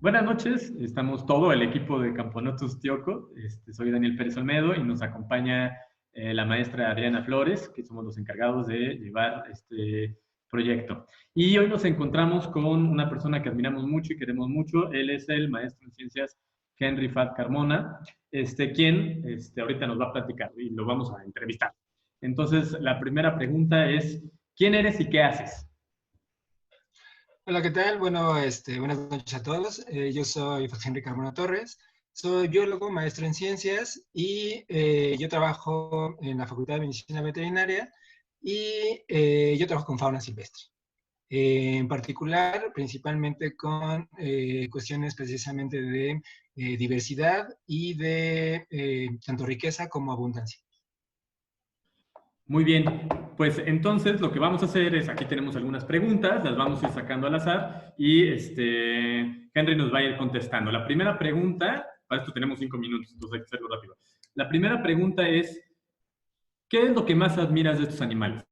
Buenas noches, estamos todo el equipo de Camponotus Tioco. Soy Daniel Pérez Olmedo y nos acompaña la maestra Adriana Flores, que somos los encargados de llevar este proyecto. Y hoy nos encontramos con una persona que admiramos mucho y queremos mucho. Él es el maestro en ciencias Henry Fat Carmona, quien ahorita nos va a platicar y lo vamos a entrevistar. Entonces, la primera pregunta es, ¿quién eres y qué haces? Hola, ¿qué tal? Bueno, buenas noches a todos. Yo soy José Enrique Carmona Torres. Soy biólogo, maestro en ciencias y yo trabajo en la Facultad de Medicina Veterinaria y yo trabajo con fauna silvestre. En particular, principalmente con cuestiones precisamente de diversidad y de tanto riqueza como abundancia. Muy bien, pues entonces lo que vamos a hacer es, aquí tenemos algunas preguntas, las vamos a ir sacando al azar y Henry nos va a ir contestando. La primera pregunta, para esto tenemos 5 minutos, entonces hay que hacerlo rápido. La primera pregunta es, ¿qué es lo que más admiras de estos animales?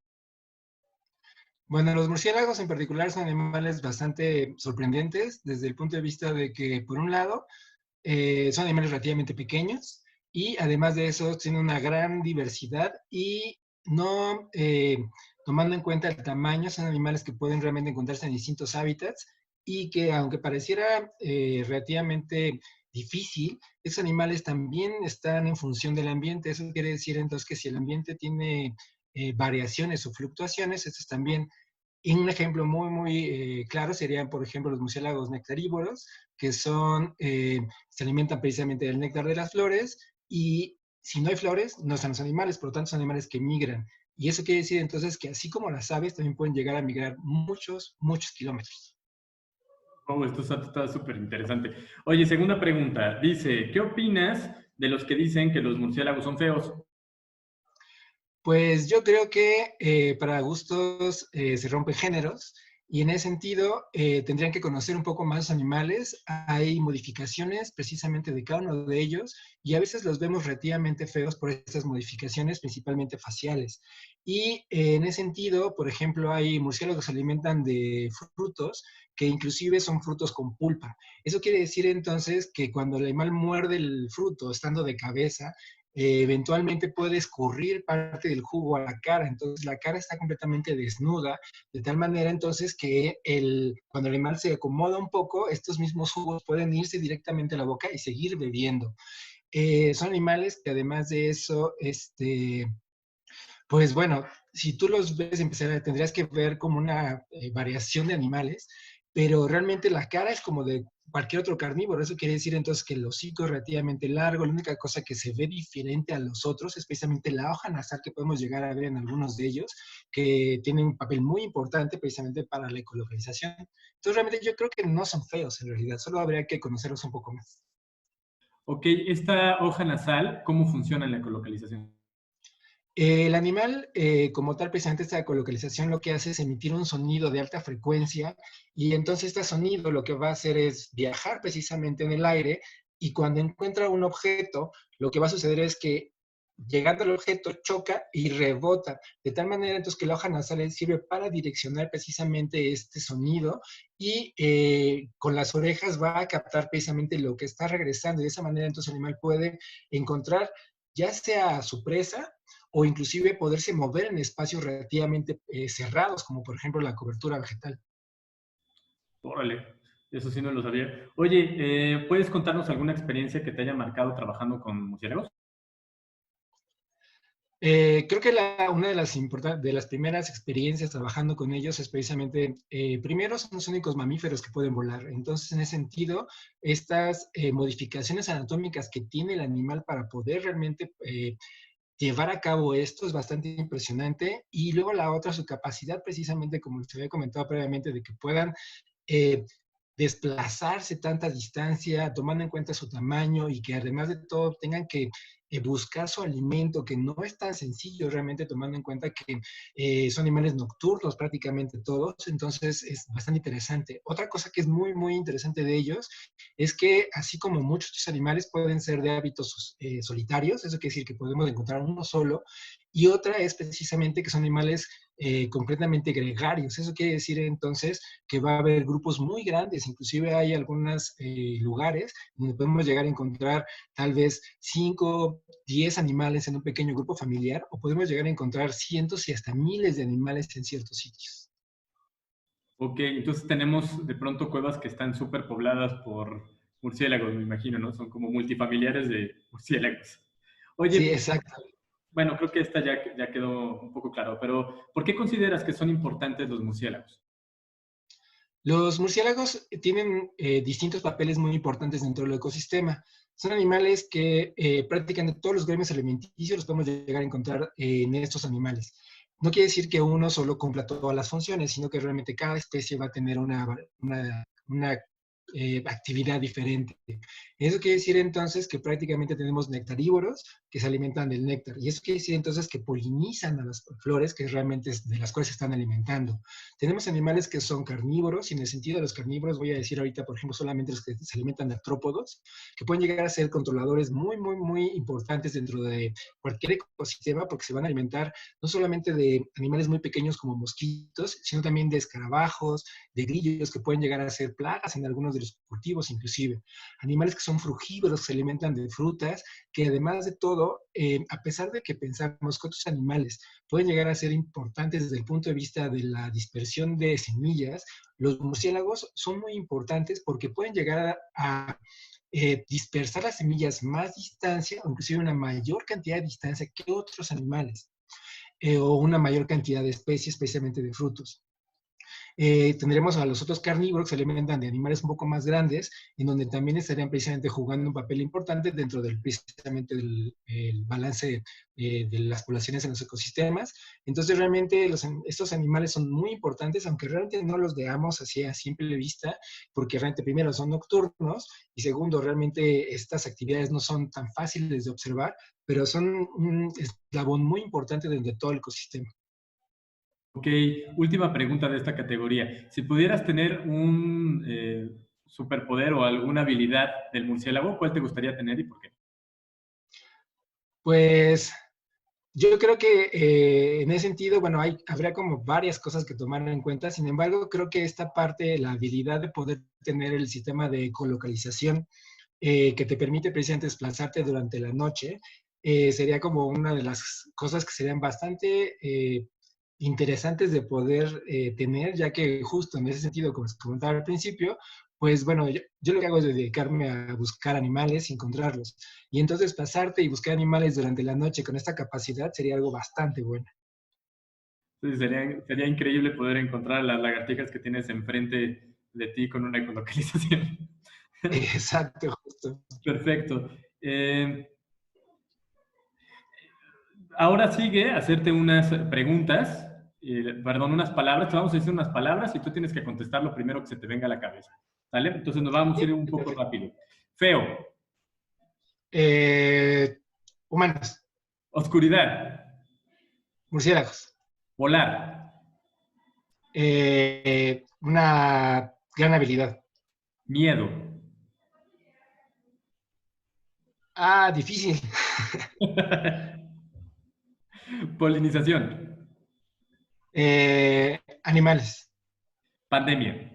Bueno, los murciélagos en particular son animales bastante sorprendentes desde el punto de vista de que, por un lado, son animales relativamente pequeños y además de eso tienen una gran diversidad y no tomando en cuenta el tamaño, son animales que pueden realmente encontrarse en distintos hábitats y que aunque pareciera relativamente difícil, esos animales también están en función del ambiente. Eso quiere decir entonces que si el ambiente tiene variaciones o fluctuaciones, estos también y un ejemplo muy claro serían, por ejemplo, los murciélagos nectarívoros, que se alimentan precisamente del néctar de las flores, y si no hay flores, no están los animales, por lo tanto son animales que migran. Y eso quiere decir entonces que así como las aves, también pueden llegar a migrar muchos kilómetros. Oh, esto está súper interesante. Oye, segunda pregunta, dice, ¿qué opinas de los que dicen que los murciélagos son feos? Pues yo creo que para gustos se rompen géneros y en ese sentido tendrían que conocer un poco más los animales. Hay modificaciones precisamente de cada uno de ellos y a veces los vemos relativamente feos por estas modificaciones, principalmente faciales. Y en ese sentido, por ejemplo, hay murciélagos que se alimentan de frutos que inclusive son frutos con pulpa. Eso quiere decir entonces que cuando el animal muerde el fruto estando de cabeza, eventualmente puede escurrir parte del jugo a la cara, entonces la cara está completamente desnuda, de tal manera entonces que cuando el animal se acomoda un poco, estos mismos jugos pueden irse directamente a la boca y seguir bebiendo. Son animales que además de eso, pues bueno, si tú los ves, tendrías que ver como una variación de animales, pero realmente la cara es como de cualquier otro carnívoro. Eso quiere decir entonces que el hocico es relativamente largo. La única cosa que se ve diferente a los otros es precisamente la hoja nasal que podemos llegar a ver en algunos de ellos, que tienen un papel muy importante precisamente para la ecolocalización. Entonces realmente yo creo que no son feos en realidad, solo habría que conocerlos un poco más. Ok, esta hoja nasal, ¿cómo funciona en la ecolocalización? El animal, como tal, precisamente esta ecolocalización lo que hace es emitir un sonido de alta frecuencia y entonces este sonido lo que va a hacer es viajar precisamente en el aire y cuando encuentra un objeto, lo que va a suceder es que llegando al objeto choca y rebota, de tal manera entonces que la hoja nasal sirve para direccionar precisamente este sonido y con las orejas va a captar precisamente lo que está regresando y de esa manera entonces el animal puede encontrar ya sea su presa o inclusive poderse mover en espacios relativamente cerrados, como por ejemplo la cobertura vegetal. Órale, eso sí no lo sabía. Oye, ¿puedes contarnos alguna experiencia que te haya marcado trabajando con murciélagos? Creo que una de de las primeras experiencias trabajando con ellos es precisamente, primero son los únicos mamíferos que pueden volar. Entonces, en ese sentido, estas modificaciones anatómicas que tiene el animal para poder realmente llevar a cabo esto es bastante impresionante. Y luego la otra, su capacidad precisamente, como les había comentado previamente, de que puedan eh, desplazarse tanta distancia, tomando en cuenta su tamaño y que además de todo tengan que buscar su alimento, que no es tan sencillo realmente tomando en cuenta que son animales nocturnos prácticamente todos, entonces es bastante interesante. Otra cosa que es muy interesante de ellos es que así como muchos de estos animales pueden ser de hábitos solitarios, eso quiere decir que podemos encontrar uno solo, y otra es precisamente que son animales completamente gregarios. Eso quiere decir entonces que va a haber grupos muy grandes, inclusive hay algunos lugares donde podemos llegar a encontrar tal vez 5, 10 animales en un pequeño grupo familiar, o podemos llegar a encontrar cientos y hasta miles de animales en ciertos sitios. Ok, entonces tenemos de pronto cuevas que están súper pobladas por murciélagos, me imagino, ¿no? Son como multifamiliares de murciélagos. Sí, Oye, exacto. bueno, creo que esta ya quedó un poco claro, pero ¿por qué consideras que son importantes los murciélagos? Los murciélagos tienen distintos papeles muy importantes dentro del ecosistema. Son animales que prácticamente todos los gremios alimenticios los podemos llegar a encontrar en estos animales. No quiere decir que uno solo cumpla todas las funciones, sino que realmente cada especie va a tener una actividad diferente. Eso quiere decir entonces que prácticamente tenemos nectarívoros que se alimentan del néctar. Y eso quiere decir entonces que polinizan a las flores que realmente es de las cuales se están alimentando. Tenemos animales que son carnívoros, y en el sentido de los carnívoros voy a decir ahorita, por ejemplo, solamente los que se alimentan de artrópodos, que pueden llegar a ser controladores muy, muy, muy importantes dentro de cualquier ecosistema, porque se van a alimentar no solamente de animales muy pequeños como mosquitos, sino también de escarabajos, de grillos que pueden llegar a ser plagas en algunos de los cultivos inclusive. Animales que son frugívoros, que se alimentan de frutas, que además de todo, a pesar de que pensamos que otros animales pueden llegar a ser importantes desde el punto de vista de la dispersión de semillas, los murciélagos son muy importantes porque pueden llegar a dispersar las semillas más distancia, o inclusive una mayor cantidad de distancia que otros animales, o una mayor cantidad de especies, especialmente de frutos. Tendremos a los otros carnívoros que se alimentan de animales un poco más grandes, en donde también estarían precisamente jugando un papel importante dentro del precisamente del el balance de las poblaciones en los ecosistemas. Entonces, realmente estos animales son muy importantes, aunque realmente no los veamos así a simple vista, porque realmente primero son nocturnos y segundo, realmente estas actividades no son tan fáciles de observar, pero son un eslabón muy importante dentro de todo el ecosistema. Ok, última pregunta de esta categoría. Si pudieras tener un superpoder o alguna habilidad del murciélago, ¿cuál te gustaría tener y por qué? Pues yo creo que en ese sentido, bueno, habría como varias cosas que tomar en cuenta. Sin embargo, creo que esta parte, la habilidad de poder tener el sistema de ecolocalización que te permite precisamente desplazarte durante la noche, sería como una de las cosas que serían bastante interesantes de poder tener, ya que justo en ese sentido, como se comentaba al principio, pues bueno, yo lo que hago es dedicarme a buscar animales y encontrarlos. Y entonces pasarte y buscar animales durante la noche con esta capacidad sería algo bastante bueno. Sí, sería increíble poder encontrar las lagartijas que tienes enfrente de ti con una ecolocalización. Exacto, justo. Perfecto. Eh, Ahora sigue hacerte unas preguntas, perdón, unas palabras. Te vamos a decir unas palabras y tú tienes que contestar lo primero que se te venga a la cabeza. ¿Sale? Entonces nos vamos a ir un poco Perfecto. rápido. Feo, Eh, humanos, oscuridad, murciélagos. volar, Una gran habilidad. miedo, Ah, difícil. polinización, Animales. pandemia,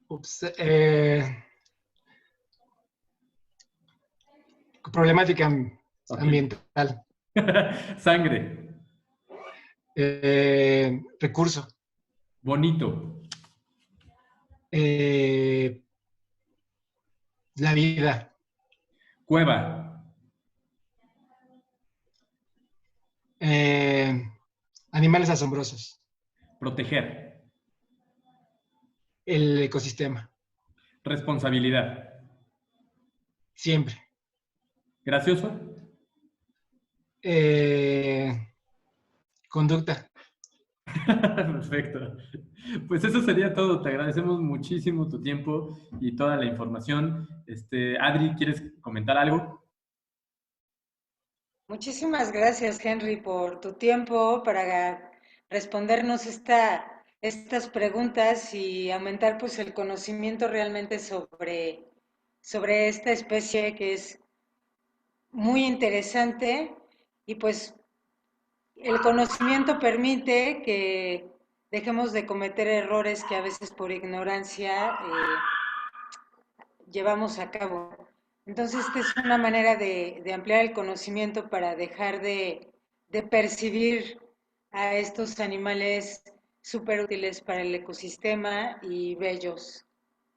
Ups, problemática ok. ambiental. Sangre, Recurso. bonito, Eh, la vida. cueva, Eh, animales asombrosos. proteger, El ecosistema. responsabilidad, Siempre. gracioso. Eh, conducta. Perfecto. Pues eso sería todo. Te agradecemos muchísimo tu tiempo y toda la información. Adri, ¿quieres comentar algo? Muchísimas gracias, Henry, por tu tiempo para respondernos estas preguntas y aumentar pues el conocimiento realmente sobre esta especie que es muy interesante y pues el conocimiento permite que dejemos de cometer errores que a veces por ignorancia llevamos a cabo. Entonces, esta es una manera de ampliar el conocimiento para dejar de percibir a estos animales súper útiles para el ecosistema y bellos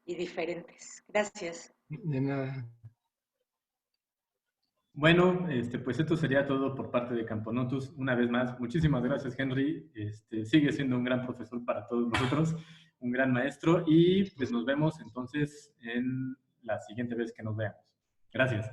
y diferentes. Gracias. De nada. Bueno, pues esto sería todo por parte de Camponotus. Una vez más, muchísimas gracias, Henry. Sigue siendo un gran profesor para todos nosotros, un gran maestro, y pues nos vemos entonces en la siguiente vez que nos veamos. Gracias.